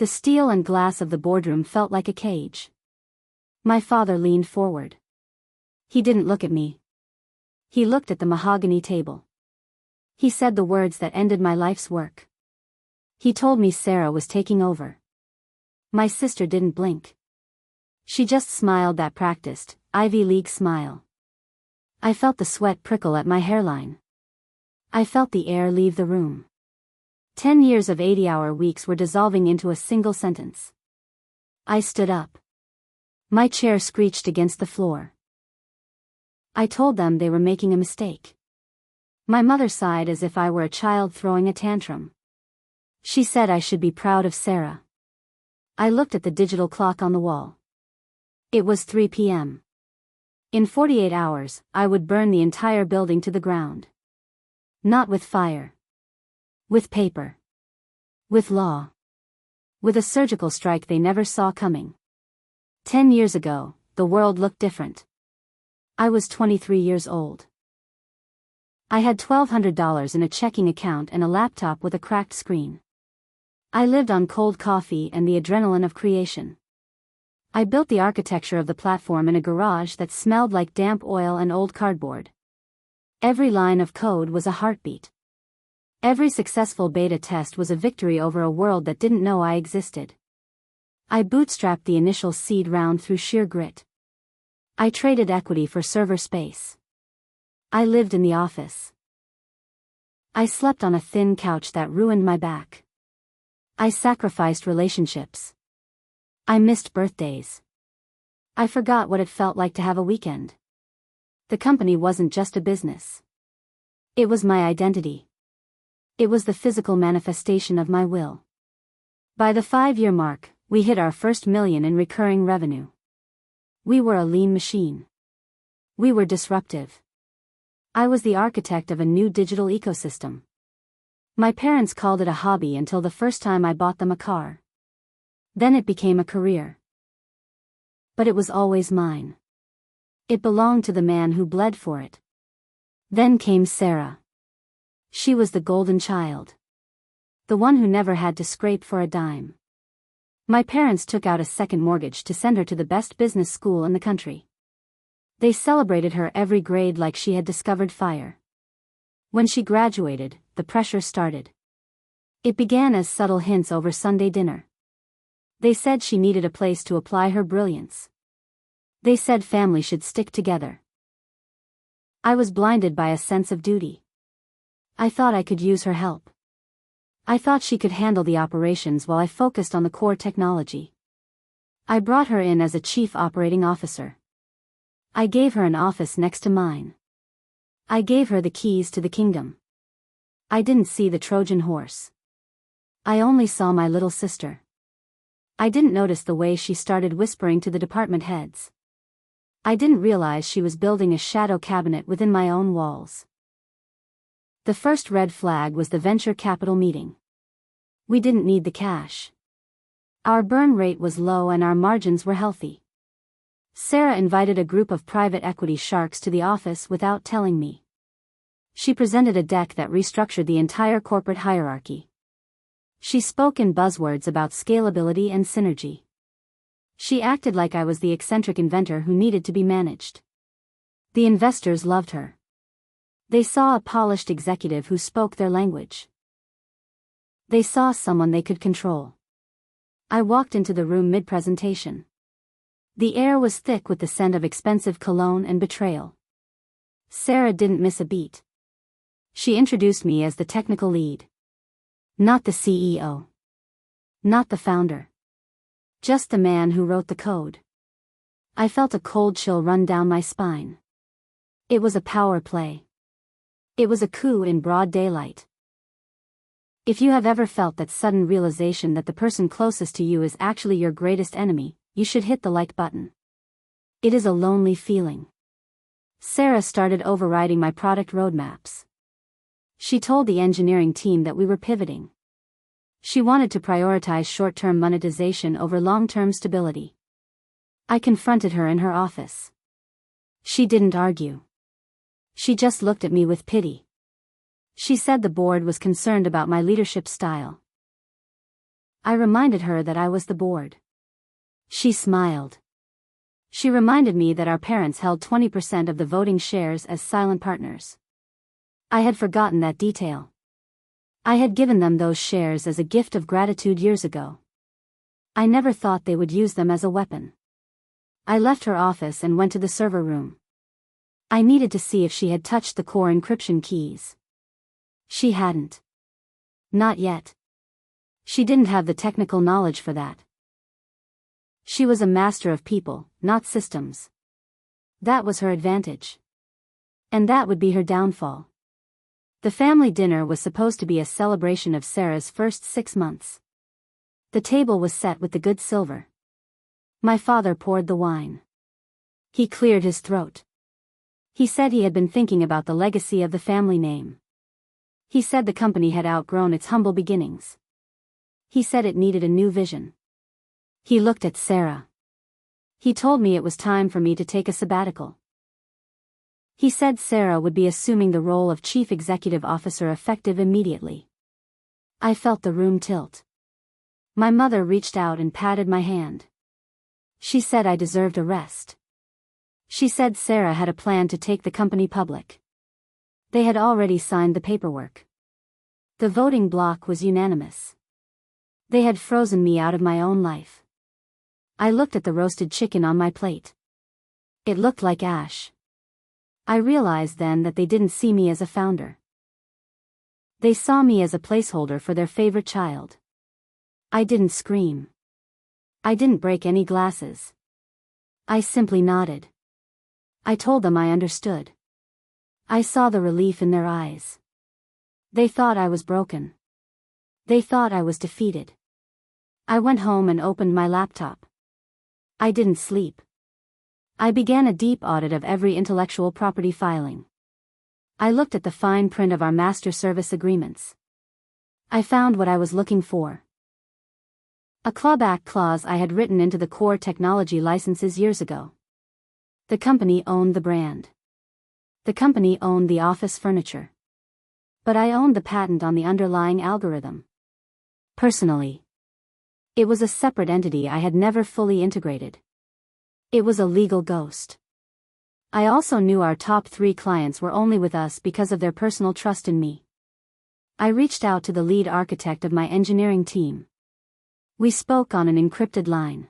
The steel and glass of the boardroom felt like a cage. My father leaned forward. He didn't look at me. He looked at the mahogany table. He said the words that ended my life's work. He told me Sarah was taking over. My sister didn't blink. She just smiled that practiced, Ivy League smile. I felt the sweat prickle at my hairline. I felt the air leave the room. 10 years of 80-hour weeks were dissolving into a single sentence. I stood up. My chair screeched against the floor. I told them they were making a mistake. My mother sighed as if I were a child throwing a tantrum. She said I should be proud of Sarah. I looked at the digital clock on the wall. It was 3 p.m. In 48 hours, I would burn the entire building to the ground. Not with fire. With paper. With law. With a surgical strike they never saw coming. 10 years ago, the world looked different. I was 23 years old. I had $1,200 in a checking account and a laptop with a cracked screen. I lived on cold coffee and the adrenaline of creation. I built the architecture of the platform in a garage that smelled like damp oil and old cardboard. Every line of code was a heartbeat. Every successful beta test was a victory over a world that didn't know I existed. I bootstrapped the initial seed round through sheer grit. I traded equity for server space. I lived in the office. I slept on a thin couch that ruined my back. I sacrificed relationships. I missed birthdays. I forgot what it felt like to have a weekend. The company wasn't just a business. It was my identity. It was the physical manifestation of my will. By the 5-year mark, we hit our first $1 million in recurring revenue. We were a lean machine. We were disruptive. I was the architect of a new digital ecosystem. My parents called it a hobby until the first time I bought them a car. Then it became a career. But it was always mine. It belonged to the man who bled for it. Then came Sarah. She was the golden child. The one who never had to scrape for a dime. My parents took out a second mortgage to send her to the best business school in the country. They celebrated her every grade like she had discovered fire. When she graduated, the pressure started. It began as subtle hints over Sunday dinner. They said she needed a place to apply her brilliance. They said family should stick together. I was blinded by a sense of duty. I thought I could use her help. I thought she could handle the operations while I focused on the core technology. I brought her in as a chief operating officer. I gave her an office next to mine. I gave her the keys to the kingdom. I didn't see the Trojan horse. I only saw my little sister. I didn't notice the way she started whispering to the department heads. I didn't realize she was building a shadow cabinet within my own walls. The first red flag was the venture capital meeting. We didn't need the cash. Our burn rate was low and our margins were healthy. Sarah invited a group of private equity sharks to the office without telling me. She presented a deck that restructured the entire corporate hierarchy. She spoke in buzzwords about scalability and synergy. She acted like I was the eccentric inventor who needed to be managed. The investors loved her. They saw a polished executive who spoke their language. They saw someone they could control. I walked into the room mid-presentation. The air was thick with the scent of expensive cologne and betrayal. Sarah didn't miss a beat. She introduced me as the technical lead. Not the CEO. Not the founder. Just the man who wrote the code. I felt a cold chill run down my spine. It was a power play. It was a coup in broad daylight. If you have ever felt that sudden realization that the person closest to you is actually your greatest enemy, you should hit the like button. It is a lonely feeling. Sarah started overriding my product roadmaps. She told the engineering team that we were pivoting. She wanted to prioritize short-term monetization over long-term stability. I confronted her in her office. She didn't argue. She just looked at me with pity. She said the board was concerned about my leadership style. I reminded her that I was the board. She smiled. She reminded me that our parents held 20% of the voting shares as silent partners. I had forgotten that detail. I had given them those shares as a gift of gratitude years ago. I never thought they would use them as a weapon. I left her office and went to the server room. I needed to see if she had touched the core encryption keys. She hadn't. Not yet. She didn't have the technical knowledge for that. She was a master of people, not systems. That was her advantage. And that would be her downfall. The family dinner was supposed to be a celebration of Sarah's first 6 months. The table was set with the good silver. My father poured the wine. He cleared his throat. He said he had been thinking about the legacy of the family name. He said the company had outgrown its humble beginnings. He said it needed a new vision. He looked at Sarah. He told me it was time for me to take a sabbatical. He said Sarah would be assuming the role of Chief Executive Officer effective immediately. I felt the room tilt. My mother reached out and patted my hand. She said I deserved a rest. She said Sarah had a plan to take the company public. They had already signed the paperwork. The voting bloc was unanimous. They had frozen me out of my own life. I looked at the roasted chicken on my plate. It looked like ash. I realized then that they didn't see me as a founder. They saw me as a placeholder for their favorite child. I didn't scream. I didn't break any glasses. I simply nodded. I told them I understood. I saw the relief in their eyes. They thought I was broken. They thought I was defeated. I went home and opened my laptop. I didn't sleep. I began a deep audit of every intellectual property filing. I looked at the fine print of our master service agreements. I found what I was looking for. A clawback clause I had written into the core technology licenses years ago. The company owned the brand. The company owned the office furniture. But I owned the patent on the underlying algorithm. Personally. It was a separate entity I had never fully integrated. It was a legal ghost. I also knew our top 3 clients were only with us because of their personal trust in me. I reached out to the lead architect of my engineering team. We spoke on an encrypted line.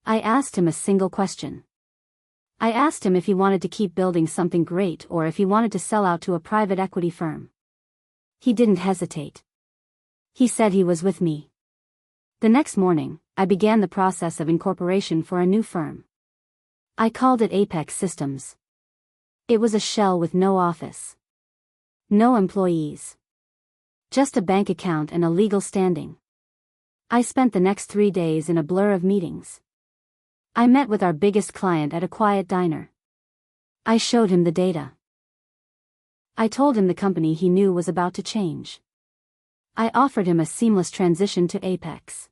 I asked him a single question. I asked him if he wanted to keep building something great or if he wanted to sell out to a private equity firm. He didn't hesitate. He said he was with me. The next morning, I began the process of incorporation for a new firm. I called it Apex Systems. It was a shell with no office. No employees. Just a bank account and a legal standing. I spent the next 3 days in a blur of meetings. I met with our biggest client at a quiet diner. I showed him the data. I told him the company he knew was about to change. I offered him a seamless transition to Apex.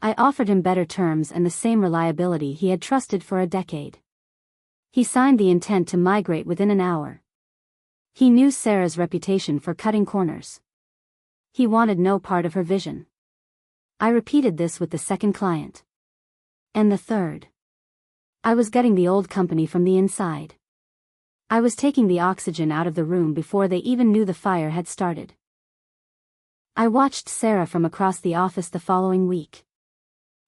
I offered him better terms and the same reliability he had trusted for a decade. He signed the intent to migrate within an hour. He knew Sarah's reputation for cutting corners. He wanted no part of her vision. I repeated this with the second client. And the third. I was getting the old company from the inside. I was taking the oxygen out of the room before they even knew the fire had started. I watched Sarah from across the office the following week.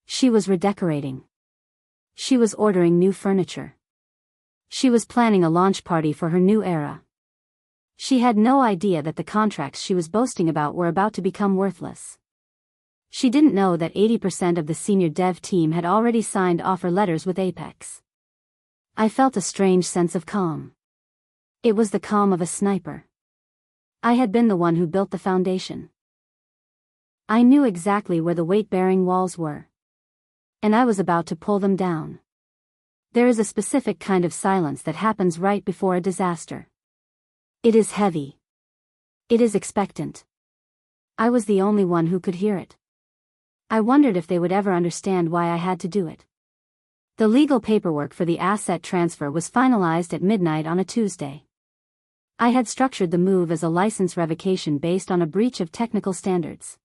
She was redecorating. She was ordering new furniture. She was planning a launch party for her new era. She had no idea that the contracts she was boasting about were about to become worthless. She didn't know that 80% of the senior dev team had already signed offer letters with Apex. I felt a strange sense of calm. It was the calm of a sniper. I had been the one who built the foundation. I knew exactly where the weight-bearing walls were. And I was about to pull them down. There is a specific kind of silence that happens right before a disaster. It is heavy. It is expectant. I was the only one who could hear it. I wondered if they would ever understand why I had to do it. The legal paperwork for the asset transfer was finalized at midnight on a Tuesday. I had structured the move as a license revocation based on a breach of technical standards.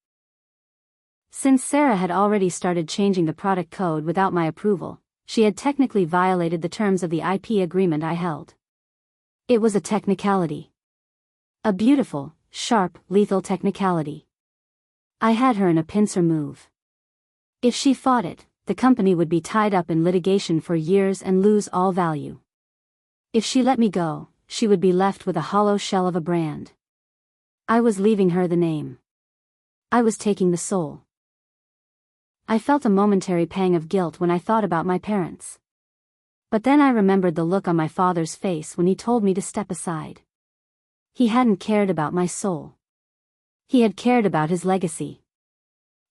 Since Sarah had already started changing the product code without my approval, she had technically violated the terms of the IP agreement I held. It was a technicality. A beautiful, sharp, lethal technicality. I had her in a pincer move. If she fought it, the company would be tied up in litigation for years and lose all value. If she let me go, she would be left with a hollow shell of a brand. I was leaving her the name. I was taking the soul. I felt a momentary pang of guilt when I thought about my parents. But then I remembered the look on my father's face when he told me to step aside. He hadn't cared about my soul. He had cared about his legacy.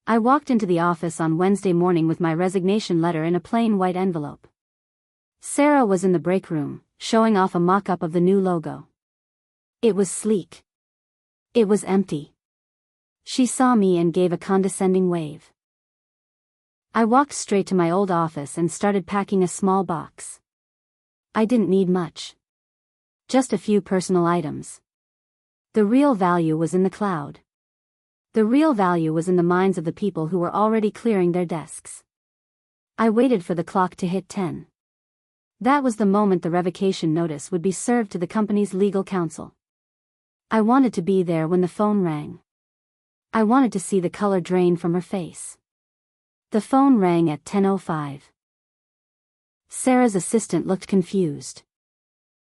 I walked into the office on Wednesday morning with my resignation letter in a plain white envelope. Sarah was in the break room, showing off a mock-up of the new logo. It was sleek. It was empty. She saw me and gave a condescending wave. I walked straight to my old office and started packing a small box. I didn't need much. Just a few personal items. The real value was in the cloud. The real value was in the minds of the people who were already clearing their desks. I waited for the clock to hit 10. That was the moment the revocation notice would be served to the company's legal counsel. I wanted to be there when the phone rang. I wanted to see the color drain from her face. The phone rang at 10:05. Sarah's assistant looked confused.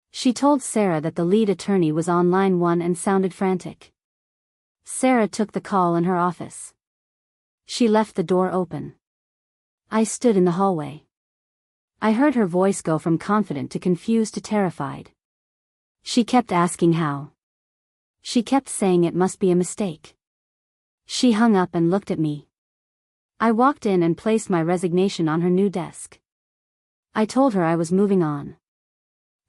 She told Sarah that the lead attorney was on line 1 and sounded frantic. Sarah took the call in her office. She left the door open. I stood in the hallway. I heard her voice go from confident to confused to terrified. She kept asking how. She kept saying it must be a mistake. She hung up and looked at me. I walked in and placed my resignation on her new desk. I told her I was moving on.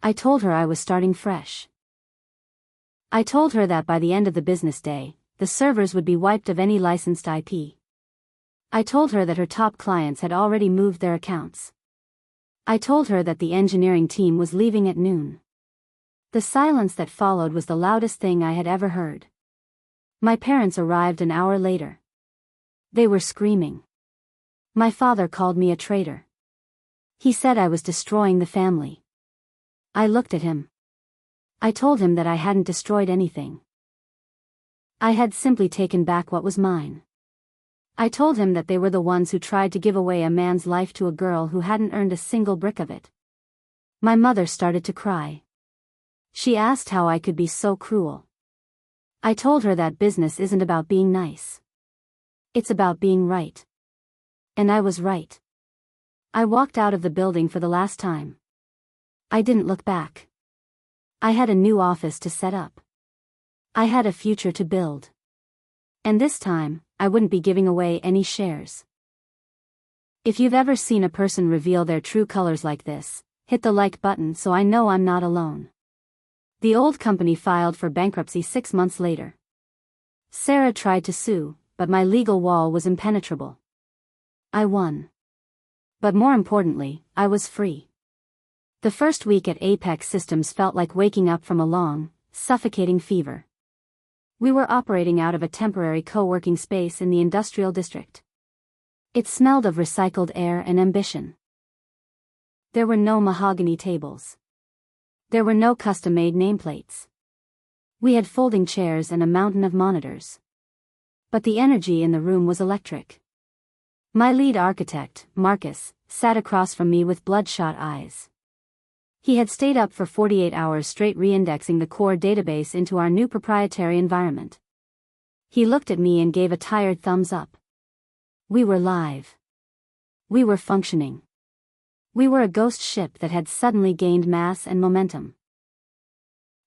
I told her I was starting fresh. I told her that by the end of the business day, the servers would be wiped of any licensed IP. I told her that her top clients had already moved their accounts. I told her that the engineering team was leaving at noon. The silence that followed was the loudest thing I had ever heard. My parents arrived an hour later. They were screaming. My father called me a traitor. He said I was destroying the family. I looked at him. I told him that I hadn't destroyed anything. I had simply taken back what was mine. I told him that they were the ones who tried to give away a man's life to a girl who hadn't earned a single brick of it. My mother started to cry. She asked how I could be so cruel. I told her that business isn't about being nice. It's about being right. And I was right. I walked out of the building for the last time. I didn't look back. I had a new office to set up. I had a future to build. And this time, I wouldn't be giving away any shares. If you've ever seen a person reveal their true colors like this, hit the like button so I know I'm not alone. The old company filed for bankruptcy 6 months later. Sarah tried to sue, but my legal wall was impenetrable. I won. But more importantly, I was free. The first week at Apex Systems felt like waking up from a long, suffocating fever. We were operating out of a temporary co-working space in the industrial district. It smelled of recycled air and ambition. There were no mahogany tables. There were no custom-made nameplates. We had folding chairs and a mountain of monitors. But the energy in the room was electric. My lead architect, Marcus, sat across from me with bloodshot eyes. He had stayed up for 48 hours straight re-indexing the core database into our new proprietary environment. He looked at me and gave a tired thumbs up. We were live. We were functioning. We were a ghost ship that had suddenly gained mass and momentum.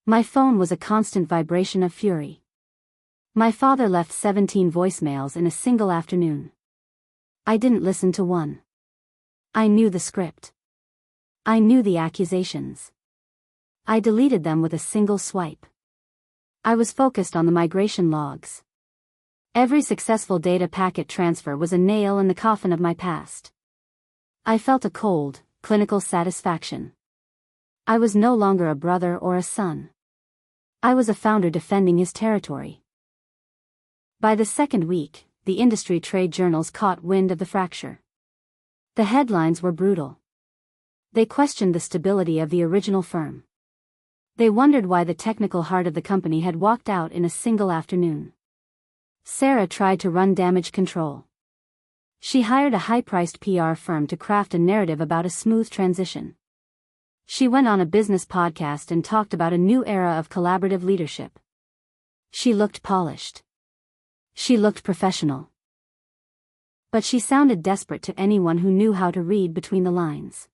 My phone was a constant vibration of fury. My father left 17 voicemails in a single afternoon. I didn't listen to one. I knew the script. I knew the accusations. I deleted them with a single swipe. I was focused on the migration logs. Every successful data packet transfer was a nail in the coffin of my past. I felt a cold, clinical satisfaction. I was no longer a brother or a son. I was a founder defending his territory. By the second week, the industry trade journals caught wind of the fracture. The headlines were brutal. They questioned the stability of the original firm. They wondered why the technical heart of the company had walked out in a single afternoon. Sarah tried to run damage control. She hired a high-priced PR firm to craft a narrative about a smooth transition. She went on a business podcast and talked about a new era of collaborative leadership. She looked polished. She looked professional. But she sounded desperate to anyone who knew how to read between the lines.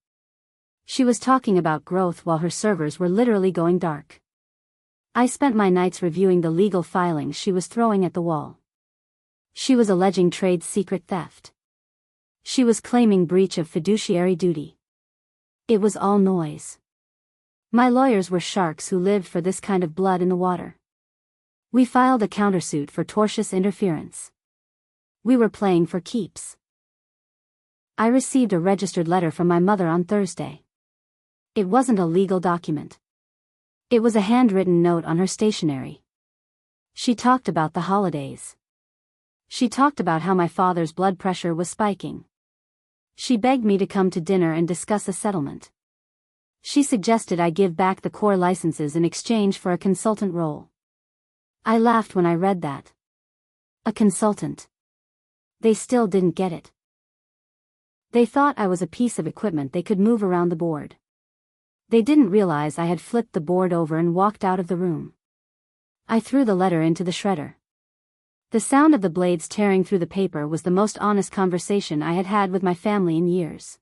She was talking about growth while her servers were literally going dark. I spent my nights reviewing the legal filings she was throwing at the wall. She was alleging trade secret theft. She was claiming breach of fiduciary duty. It was all noise. My lawyers were sharks who lived for this kind of blood in the water. We filed a countersuit for tortious interference. We were playing for keeps. I received a registered letter from my mother on Thursday. It wasn't a legal document. It was a handwritten note on her stationery. She talked about the holidays. She talked about how my father's blood pressure was spiking. She begged me to come to dinner and discuss a settlement. She suggested I give back the core licenses in exchange for a consultant role. I laughed when I read that. A consultant. They still didn't get it. They thought I was a piece of equipment they could move around the board. They didn't realize I had flipped the board over and walked out of the room. I threw the letter into the shredder. The sound of the blades tearing through the paper was the most honest conversation I had had with my family in years.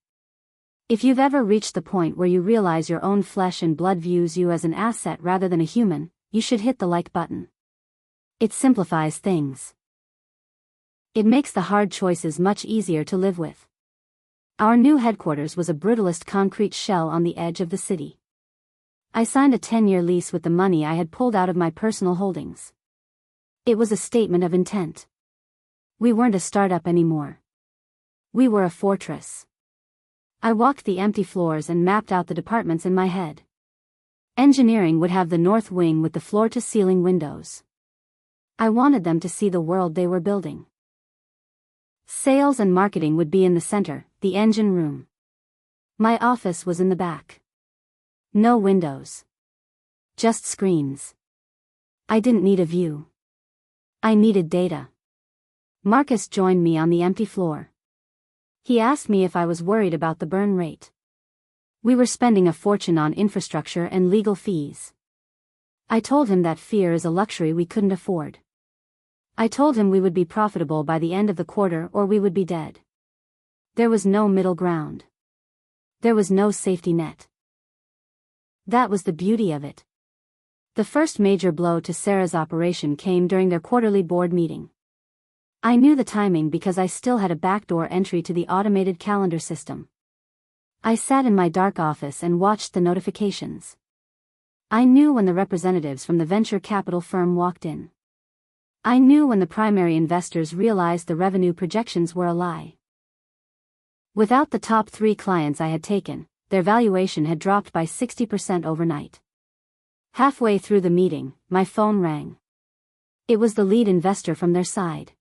If you've ever reached the point where you realize your own flesh and blood views you as an asset rather than a human, you should hit the like button. It simplifies things. It makes the hard choices much easier to live with. Our new headquarters was a brutalist concrete shell on the edge of the city. I signed a 10-year lease with the money I had pulled out of my personal holdings. It was a statement of intent. We weren't a startup anymore. We were a fortress. I walked the empty floors and mapped out the departments in my head. Engineering would have the north wing with the floor-to-ceiling windows. I wanted them to see the world they were building. Sales and marketing would be in the center, the engine room. My office was in the back. No windows. Just screens. I didn't need a view. I needed data. Marcus joined me on the empty floor. He asked me if I was worried about the burn rate. We were spending a fortune on infrastructure and legal fees. I told him that fear is a luxury we couldn't afford. I told him we would be profitable by the end of the quarter or we would be dead. There was no middle ground. There was no safety net. That was the beauty of it. The first major blow to Sarah's operation came during their quarterly board meeting. I knew the timing because I still had a backdoor entry to the automated calendar system. I sat in my dark office and watched the notifications. I knew when the representatives from the venture capital firm walked in. I knew when the primary investors realized the revenue projections were a lie. Without the top 3 clients I had taken, their valuation had dropped by 60% overnight. Halfway through the meeting, my phone rang. It was the lead investor from their side.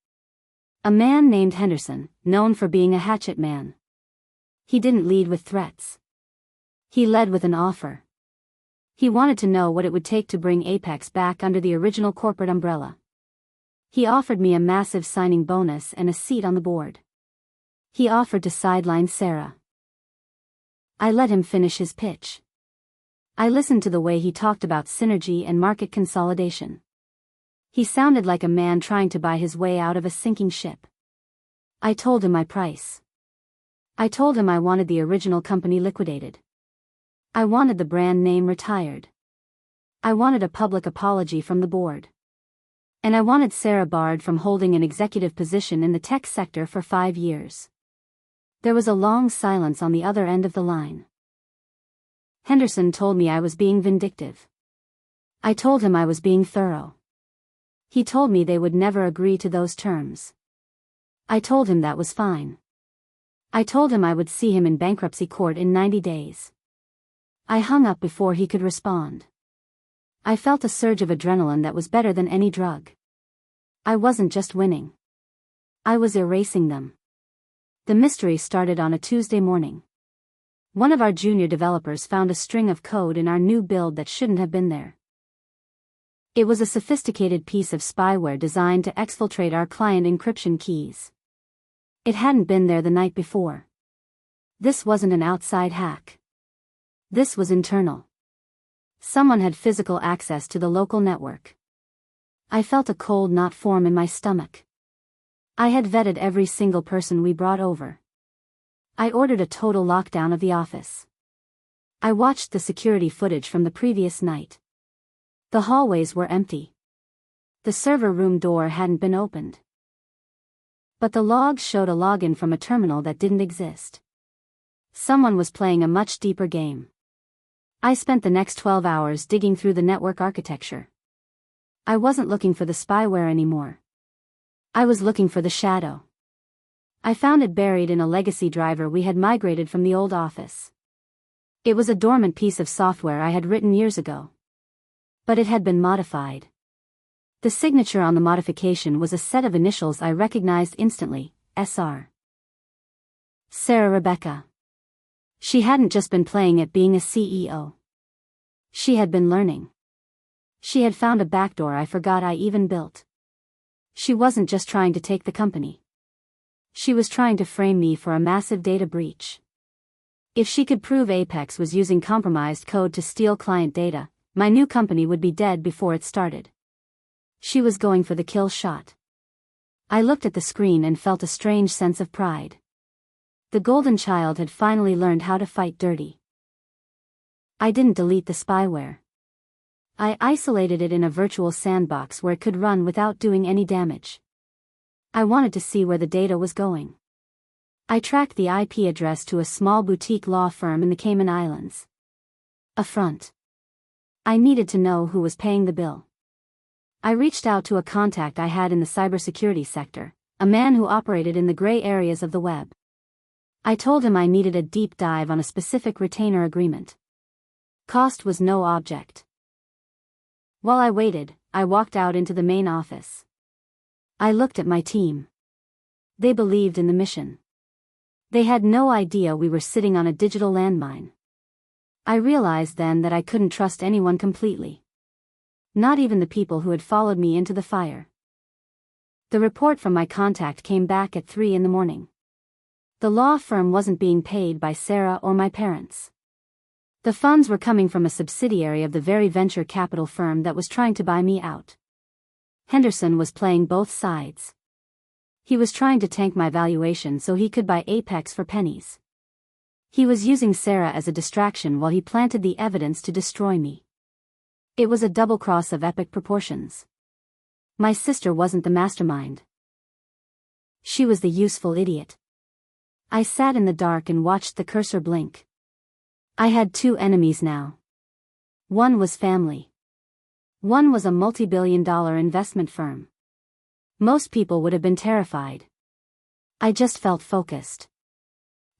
A man named Henderson, known for being a hatchet man. He didn't lead with threats. He led with an offer. He wanted to know what it would take to bring Apex back under the original corporate umbrella. He offered me a massive signing bonus and a seat on the board. He offered to sideline Sarah. I let him finish his pitch. I listened to the way he talked about synergy and market consolidation. He sounded like a man trying to buy his way out of a sinking ship. I told him my price. I told him I wanted the original company liquidated. I wanted the brand name retired. I wanted a public apology from the board. And I wanted Sarah barred from holding an executive position in the tech sector for 5 years. There was a long silence on the other end of the line. Henderson told me I was being vindictive. I told him I was being thorough. He told me they would never agree to those terms. I told him that was fine. I told him I would see him in bankruptcy court in 90 days. I hung up before he could respond. I felt a surge of adrenaline that was better than any drug. I wasn't just winning. I was erasing them. The mystery started on a Tuesday morning. One of our junior developers found a string of code in our new build that shouldn't have been there. It was a sophisticated piece of spyware designed to exfiltrate our client encryption keys. It hadn't been there the night before. This wasn't an outside hack. This was internal. Someone had physical access to the local network. I felt a cold knot form in my stomach. I had vetted every single person we brought over. I ordered a total lockdown of the office. I watched the security footage from the previous night. The hallways were empty. The server room door hadn't been opened. But the logs showed a login from a terminal that didn't exist. Someone was playing a much deeper game. I spent the next 12 hours digging through the network architecture. I wasn't looking for the spyware anymore. I was looking for the shadow. I found it buried in a legacy driver we had migrated from the old office. It was a dormant piece of software I had written years ago. But it had been modified. The signature on the modification was a set of initials I recognized instantly, SR. Sarah Rebecca. She hadn't just been playing at being a CEO. She had been learning. She had found a backdoor I forgot I even built. She wasn't just trying to take the company. She was trying to frame me for a massive data breach. If she could prove Apex was using compromised code to steal client data, my new company would be dead before it started. She was going for the kill shot. I looked at the screen and felt a strange sense of pride. The golden child had finally learned how to fight dirty. I didn't delete the spyware. I isolated it in a virtual sandbox where it could run without doing any damage. I wanted to see where the data was going. I tracked the IP address to a small boutique law firm in the Cayman Islands. A front. I needed to know who was paying the bill. I reached out to a contact I had in the cybersecurity sector, a man who operated in the gray areas of the web. I told him I needed a deep dive on a specific retainer agreement. Cost was no object. While I waited, I walked out into the main office. I looked at my team. They believed in the mission. They had no idea we were sitting on a digital landmine. I realized then that I couldn't trust anyone completely. Not even the people who had followed me into the fire. The report from my contact came back at 3 in the morning. The law firm wasn't being paid by Sarah or my parents. The funds were coming from a subsidiary of the very venture capital firm that was trying to buy me out. Henderson was playing both sides. He was trying to tank my valuation so he could buy Apex for pennies. He was using Sarah as a distraction while he planted the evidence to destroy me. It was a double cross of epic proportions. My sister wasn't the mastermind. She was the useful idiot. I sat in the dark and watched the cursor blink. I had two enemies now. One was family. One was a multi-billion-dollar investment firm. Most people would have been terrified. I just felt focused.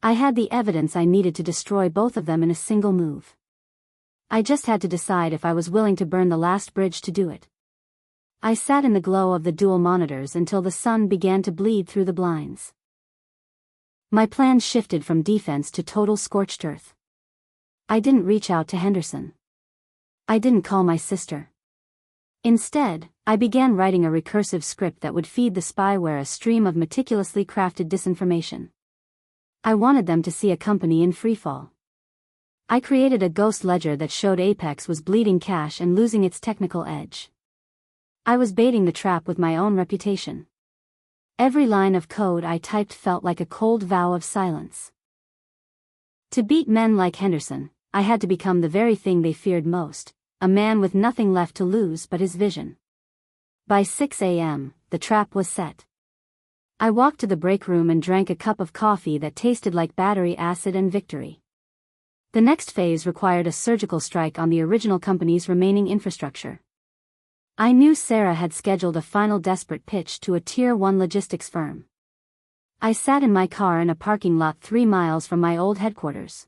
I had the evidence I needed to destroy both of them in a single move. I just had to decide if I was willing to burn the last bridge to do it. I sat in the glow of the dual monitors until the sun began to bleed through the blinds. My plan shifted from defense to total scorched earth. I didn't reach out to Henderson. I didn't call my sister. Instead, I began writing a recursive script that would feed the spyware a stream of meticulously crafted disinformation. I wanted them to see a company in freefall. I created a ghost ledger that showed Apex was bleeding cash and losing its technical edge. I was baiting the trap with my own reputation. Every line of code I typed felt like a cold vow of silence. To beat men like Henderson, I had to become the very thing they feared most, a man with nothing left to lose but his vision. By 6 a.m., the trap was set. I walked to the break room and drank a cup of coffee that tasted like battery acid and victory. The next phase required a surgical strike on the original company's remaining infrastructure. I knew Sarah had scheduled a final desperate pitch to a Tier 1 logistics firm. I sat in my car in a parking lot 3 miles from my old headquarters.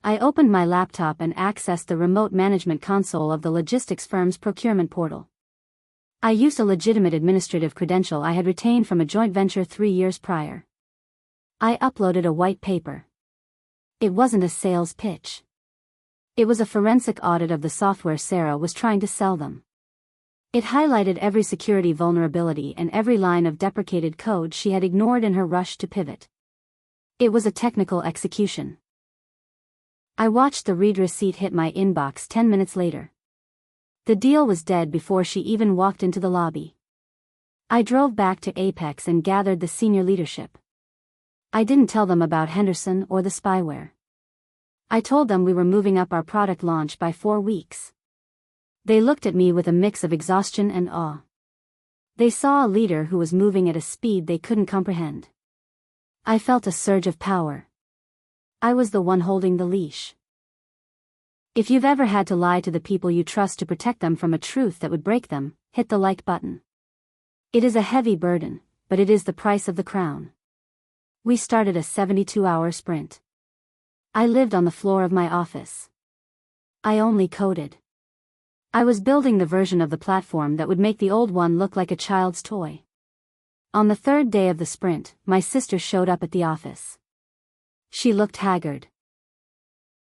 I opened my laptop and accessed the remote management console of the logistics firm's procurement portal. I used a legitimate administrative credential I had retained from a joint venture 3 years prior. I uploaded a white paper. It wasn't a sales pitch. It was a forensic audit of the software Sarah was trying to sell them. It highlighted every security vulnerability and every line of deprecated code she had ignored in her rush to pivot. It was a technical execution. I watched the read receipt hit my inbox 10 minutes later. The deal was dead before she even walked into the lobby. I drove back to Apex and gathered the senior leadership. I didn't tell them about Henderson or the spyware. I told them we were moving up our product launch by 4 weeks. They looked at me with a mix of exhaustion and awe. They saw a leader who was moving at a speed they couldn't comprehend. I felt a surge of power. I was the one holding the leash. If you've ever had to lie to the people you trust to protect them from a truth that would break them, hit the like button. It is a heavy burden, but it is the price of the crown. We started a 72-hour sprint. I lived on the floor of my office. I only coded. I was building the version of the platform that would make the old one look like a child's toy. On the 3rd day of the sprint, my sister showed up at the office. She looked haggard.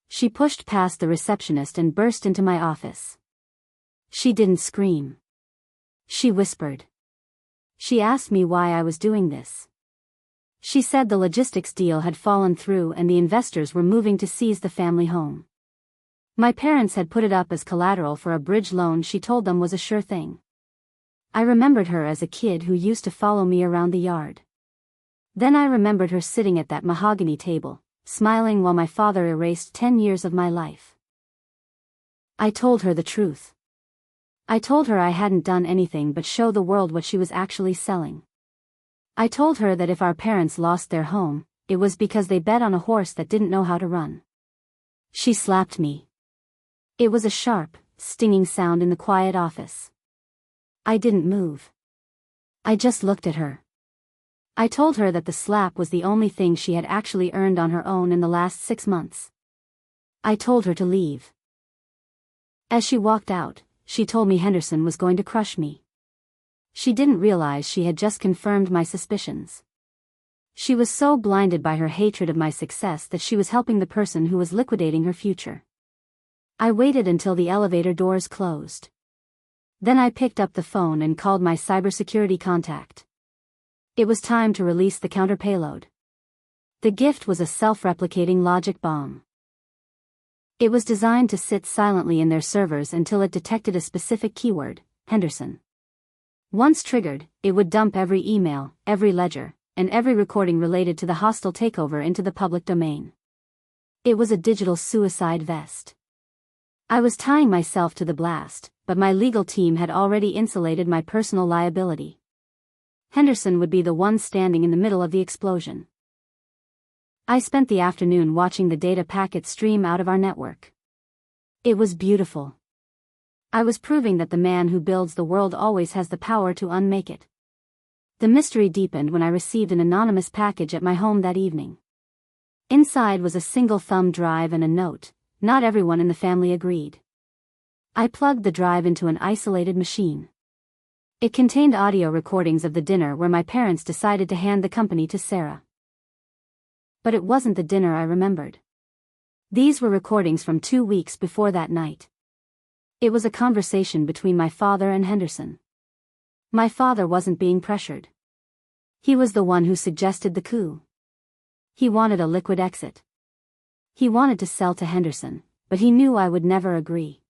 She pushed past the receptionist and burst into my office. She didn't scream. She whispered. She asked me why I was doing this. She said the logistics deal had fallen through and the investors were moving to seize the family home. My parents had put it up as collateral for a bridge loan she told them was a sure thing. I remembered her as a kid who used to follow me around the yard. Then I remembered her sitting at that mahogany table, smiling while my father erased 10 years of my life. I told her the truth. I told her I hadn't done anything but show the world what she was actually selling. I told her that if our parents lost their home, it was because they bet on a horse that didn't know how to run. She slapped me. It was a sharp, stinging sound in the quiet office. I didn't move. I just looked at her. I told her that the slap was the only thing she had actually earned on her own in the last 6 months. I told her to leave. As she walked out, she told me Henderson was going to crush me. She didn't realize she had just confirmed my suspicions. She was so blinded by her hatred of my success that she was helping the person who was liquidating her future. I waited until the elevator doors closed. Then I picked up the phone and called my cybersecurity contact. It was time to release the counter payload. The gift was a self-replicating logic bomb. It was designed to sit silently in their servers until it detected a specific keyword, Henderson. Once triggered, it would dump every email, every ledger, and every recording related to the hostile takeover into the public domain. It was a digital suicide vest. I was tying myself to the blast, but my legal team had already insulated my personal liability. Henderson would be the one standing in the middle of the explosion. I spent the afternoon watching the data packets stream out of our network. It was beautiful. I was proving that the man who builds the world always has the power to unmake it. The mystery deepened when I received an anonymous package at my home that evening. Inside was a single thumb drive and a note. Not everyone in the family agreed. I plugged the drive into an isolated machine. It contained audio recordings of the dinner where my parents decided to hand the company to Sarah. But it wasn't the dinner I remembered. These were recordings from 2 weeks before that night. It was a conversation between my father and Henderson. My father wasn't being pressured. He was the one who suggested the coup. He wanted a liquid exit. He wanted to sell to Henderson, but he knew I would never agree.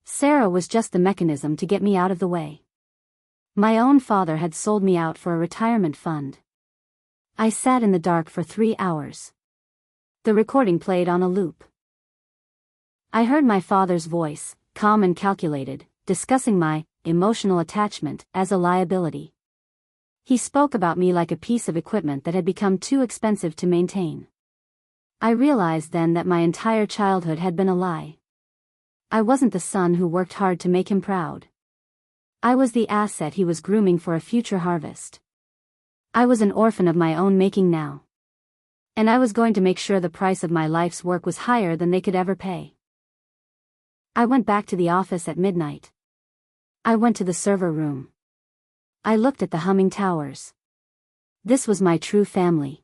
Sarah was just the mechanism to get me out of the way. My own father had sold me out for a retirement fund. I sat in the dark for 3 hours. The recording played on a loop. I heard my father's voice, calm and calculated, discussing my emotional attachment as a liability. He spoke about me like a piece of equipment that had become too expensive to maintain. I realized then that my entire childhood had been a lie. I wasn't the son who worked hard to make him proud. I was the asset he was grooming for a future harvest. I was an orphan of my own making now. And I was going to make sure the price of my life's work was higher than they could ever pay. I went back to the office at midnight. I went to the server room. I looked at the humming towers. This was my true family.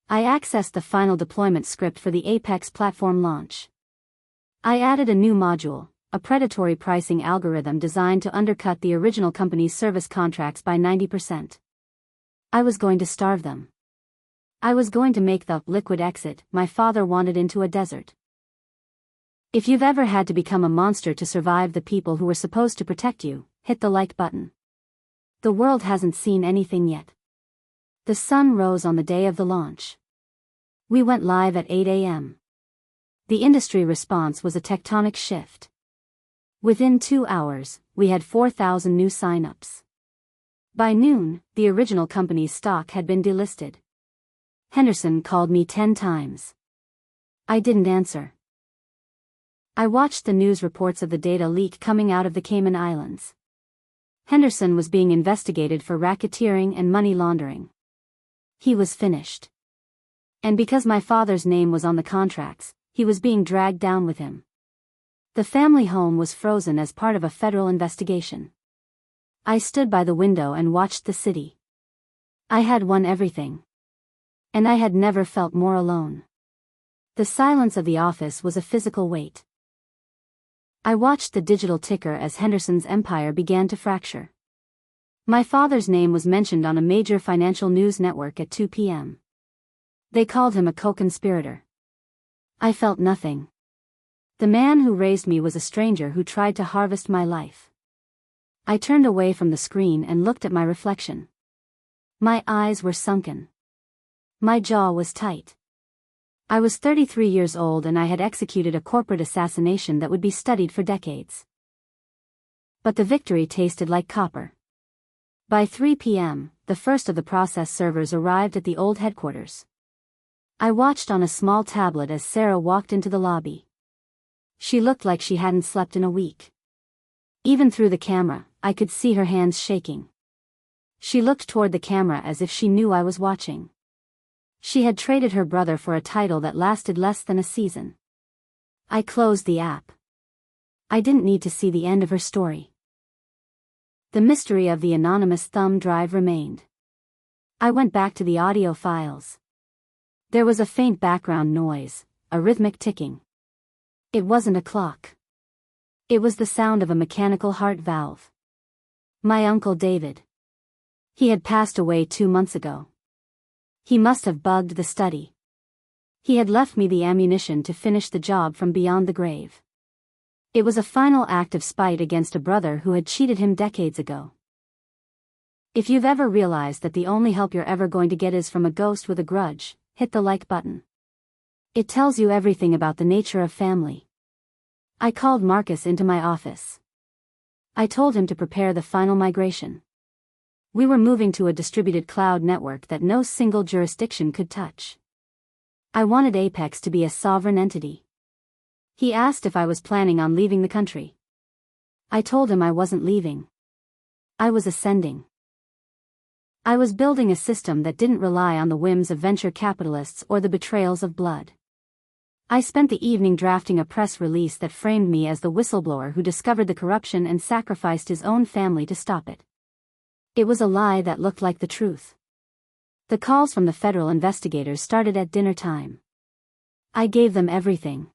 I accessed the final deployment script for the Apex platform launch. I added a new module, a predatory pricing algorithm designed to undercut the original company's service contracts by 90%. I was going to starve them. I was going to make the liquid exit my father wanted into a desert. If you've ever had to become a monster to survive the people who were supposed to protect you, hit the like button. The world hasn't seen anything yet. The sun rose on the day of the launch. We went live at 8 a.m. The industry response was a tectonic shift. Within 2 hours, we had 4,000 new signups. By noon, the original company's stock had been delisted. Henderson called me 10 times. I didn't answer. I watched the news reports of the data leak coming out of the Cayman Islands. Henderson was being investigated for racketeering and money laundering. He was finished. And because my father's name was on the contracts, he was being dragged down with him. The family home was frozen as part of a federal investigation. I stood by the window and watched the city. I had won everything. And I had never felt more alone. The silence of the office was a physical weight. I watched the digital ticker as Henderson's empire began to fracture. My father's name was mentioned on a major financial news network at 2 p.m. They called him a co-conspirator. I felt nothing. The man who raised me was a stranger who tried to harvest my life. I turned away from the screen and looked at my reflection. My eyes were sunken. My jaw was tight. I was 33 years old and I had executed a corporate assassination that would be studied for decades. But the victory tasted like copper. By 3 p.m., the first of the process servers arrived at the old headquarters. I watched on a small tablet as Sarah walked into the lobby. She looked like she hadn't slept in a week. Even through the camera, I could see her hands shaking. She looked toward the camera as if she knew I was watching. She had traded her brother for a title that lasted less than a season. I closed the app. I didn't need to see the end of her story. The mystery of the anonymous thumb drive remained. I went back to the audio files. There was a faint background noise, a rhythmic ticking. It wasn't a clock. It was the sound of a mechanical heart valve. My Uncle David. He had passed away 2 months ago. He must have bugged the study. He had left me the ammunition to finish the job from beyond the grave. It was a final act of spite against a brother who had cheated him decades ago. If you've ever realized that the only help you're ever going to get is from a ghost with a grudge, hit the like button. It tells you everything about the nature of family. I called Marcus into my office. I told him to prepare the final migration. We were moving to a distributed cloud network that no single jurisdiction could touch. I wanted Apex to be a sovereign entity. He asked if I was planning on leaving the country. I told him I wasn't leaving. I was ascending. I was building a system that didn't rely on the whims of venture capitalists or the betrayals of blood. I spent the evening drafting a press release that framed me as the whistleblower who discovered the corruption and sacrificed his own family to stop it. It was a lie that looked like the truth. The calls from the federal investigators started at dinner time. I gave them everything.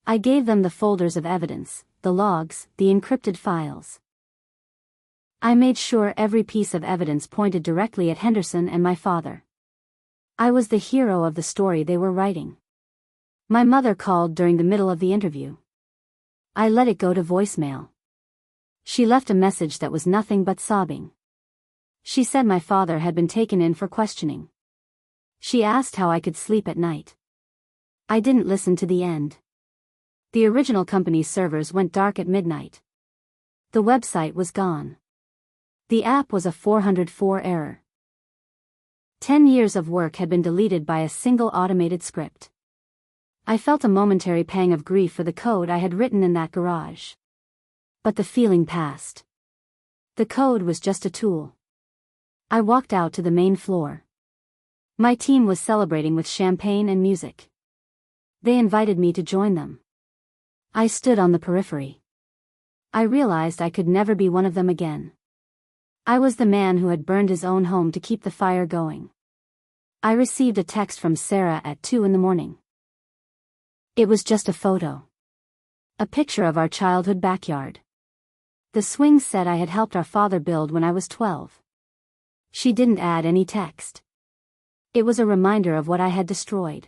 I gave them the folders of evidence, the logs, the encrypted files. I made sure every piece of evidence pointed directly at Henderson and my father. I was the hero of the story they were writing. My mother called during the middle of the interview. I let it go to voicemail. She left a message that was nothing but sobbing. She said my father had been taken in for questioning. She asked how I could sleep at night. I didn't listen to the end. The original company's servers went dark at midnight. The website was gone. The app was a 404 error. 10 years of work had been deleted by a single automated script. I felt a momentary pang of grief for the code I had written in that garage. But the feeling passed. The code was just a tool. I walked out to the main floor. My team was celebrating with champagne and music. They invited me to join them. I stood on the periphery. I realized I could never be one of them again. I was the man who had burned his own home to keep the fire going. I received a text from Sarah at 2 in the morning. It was just a photo. A picture of our childhood backyard. The swing set I had helped our father build when I was 12. She didn't add any text. It was a reminder of what I had destroyed.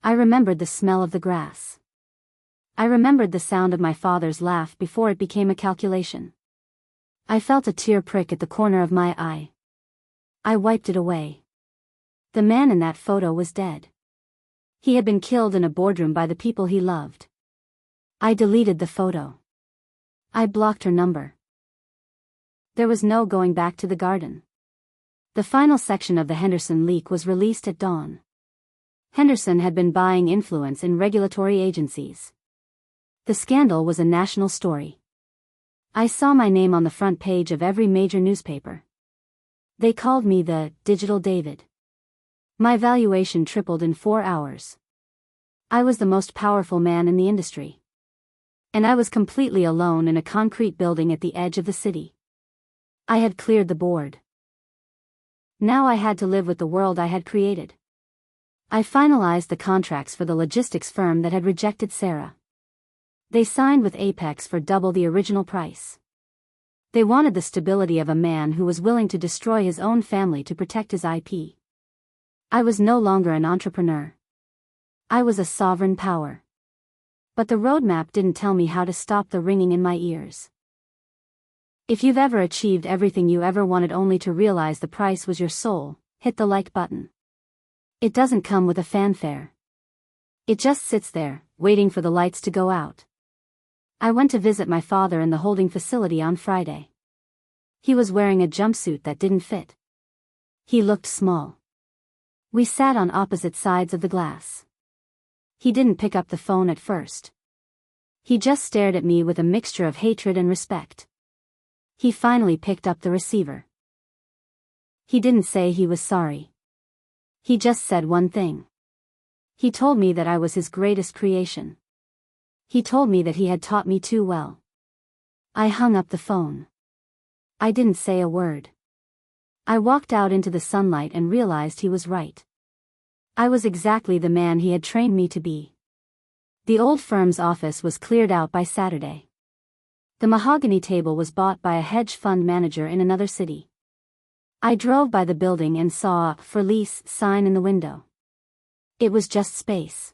I remembered the smell of the grass. I remembered the sound of my father's laugh before it became a calculation. I felt a tear prick at the corner of my eye. I wiped it away. The man in that photo was dead. He had been killed in a boardroom by the people he loved. I deleted the photo. I blocked her number. There was no going back to the garden. The final section of the Henderson leak was released at dawn. Henderson had been buying influence in regulatory agencies. The scandal was a national story. I saw my name on the front page of every major newspaper. They called me the Digital David. My valuation tripled in 4 hours. I was the most powerful man in the industry. And I was completely alone in a concrete building at the edge of the city. I had cleared the board. Now I had to live with the world I had created. I finalized the contracts for the logistics firm that had rejected Sarah. They signed with Apex for double the original price. They wanted the stability of a man who was willing to destroy his own family to protect his IP. I was no longer an entrepreneur. I was a sovereign power. But the roadmap didn't tell me how to stop the ringing in my ears. If you've ever achieved everything you ever wanted only to realize the price was your soul, hit the like button. It doesn't come with a fanfare. It just sits there, waiting for the lights to go out. I went to visit my father in the holding facility on Friday. He was wearing a jumpsuit that didn't fit. He looked small. We sat on opposite sides of the glass. He didn't pick up the phone at first. He just stared at me with a mixture of hatred and respect. He finally picked up the receiver. He didn't say he was sorry. He just said one thing. He told me that I was his greatest creation. He told me that he had taught me too well. I hung up the phone. I didn't say a word. I walked out into the sunlight and realized he was right. I was exactly the man he had trained me to be. The old firm's office was cleared out by Saturday. The mahogany table was bought by a hedge fund manager in another city. I drove by the building and saw a "For Lease" sign in the window. It was just space.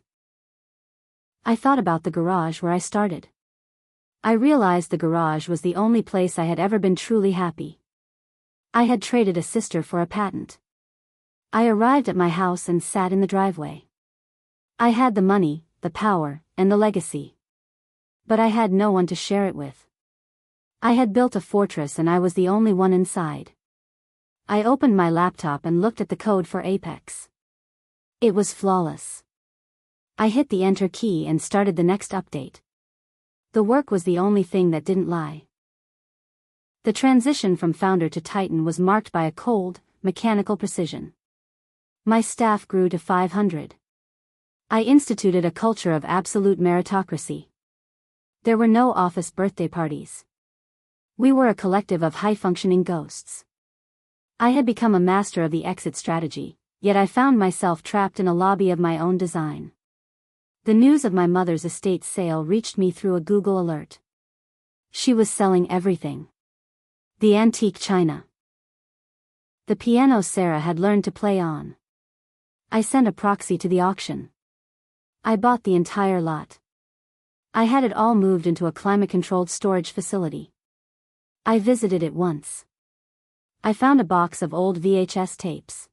I thought about the garage where I started. I realized the garage was the only place I had ever been truly happy. I had traded a sister for a patent. I arrived at my house and sat in the driveway. I had the money, the power, and the legacy. But I had no one to share it with. I had built a fortress and I was the only one inside. I opened my laptop and looked at the code for Apex. It was flawless. I hit the enter key and started the next update. The work was the only thing that didn't lie. The transition from founder to titan was marked by a cold, mechanical precision. My staff grew to 500. I instituted a culture of absolute meritocracy. There were no office birthday parties. We were a collective of high-functioning ghosts. I had become a master of the exit strategy, yet I found myself trapped in a lobby of my own design. The news of my mother's estate sale reached me through a Google alert. She was selling everything. The antique china. The piano Sarah had learned to play on. I sent a proxy to the auction. I bought the entire lot. I had it all moved into a climate-controlled storage facility. I visited it once. I found a box of old VHS tapes.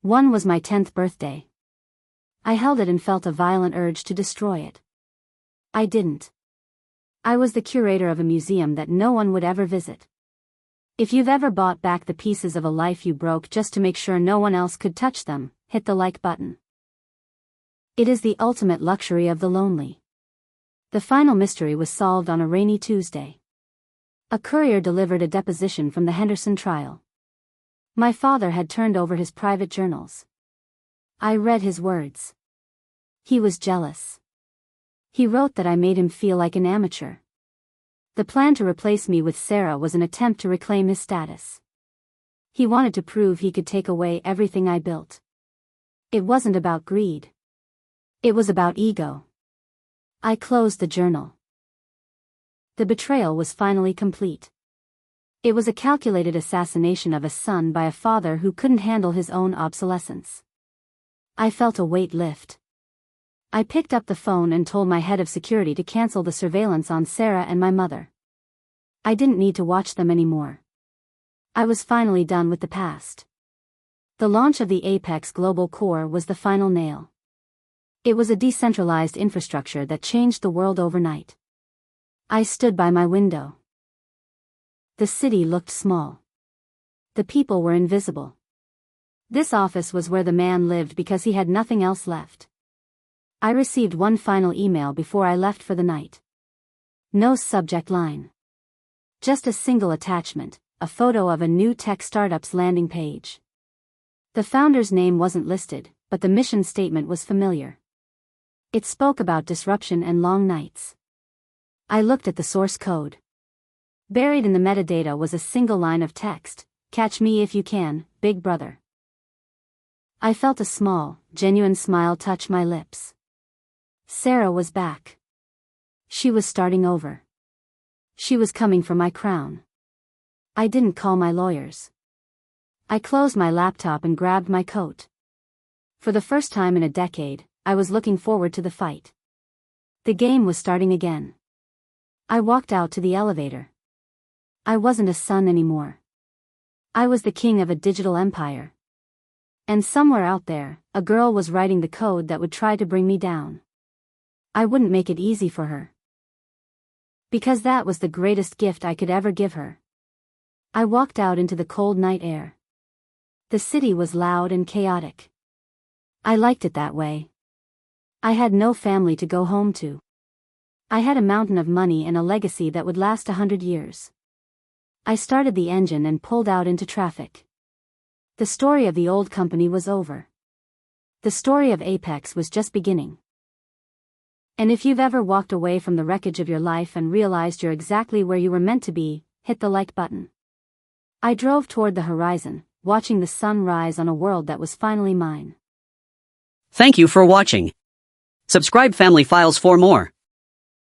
One was my 10th birthday. I held it and felt a violent urge to destroy it. I didn't. I was the curator of a museum that no one would ever visit. If you've ever bought back the pieces of a life you broke just to make sure no one else could touch them, hit the like button. It is the ultimate luxury of the lonely. The final mystery was solved on a rainy Tuesday. A courier delivered a deposition from the Henderson trial. My father had turned over his private journals. I read his words. He was jealous. He wrote that I made him feel like an amateur. The plan to replace me with Sarah was an attempt to reclaim his status. He wanted to prove he could take away everything I built. It wasn't about greed. It was about ego. I closed the journal. The betrayal was finally complete. It was a calculated assassination of a son by a father who couldn't handle his own obsolescence. I felt a weight lift. I picked up the phone and told my head of security to cancel the surveillance on Sarah and my mother. I didn't need to watch them anymore. I was finally done with the past. The launch of the Apex Global Core was the final nail. It was a decentralized infrastructure that changed the world overnight. I stood by my window. The city looked small. The people were invisible. This office was where the man lived because he had nothing else left. I received one final email before I left for the night. No subject line. Just a single attachment, a photo of a new tech startup's landing page. The founder's name wasn't listed, but the mission statement was familiar. It spoke about disruption and long nights. I looked at the source code. Buried in the metadata was a single line of text: "Catch me if you can, Big Brother." I felt a small, genuine smile touch my lips. Sarah was back. She was starting over. She was coming for my crown. I didn't call my lawyers. I closed my laptop and grabbed my coat. For the first time in a decade, I was looking forward to the fight. The game was starting again. I walked out to the elevator. I wasn't a son anymore. I was the king of a digital empire. And somewhere out there, a girl was writing the code that would try to bring me down. I wouldn't make it easy for her. Because that was the greatest gift I could ever give her. I walked out into the cold night air. The city was loud and chaotic. I liked it that way. I had no family to go home to. I had a mountain of money and a legacy that would last 100 years. I started the engine and pulled out into traffic. The story of the old company was over. The story of Apex was just beginning. And if you've ever walked away from the wreckage of your life and realized you're exactly where you were meant to be, hit the like button. I drove toward the horizon, watching the sun rise on a world that was finally mine. Thank you for watching. Subscribe Family Files for more.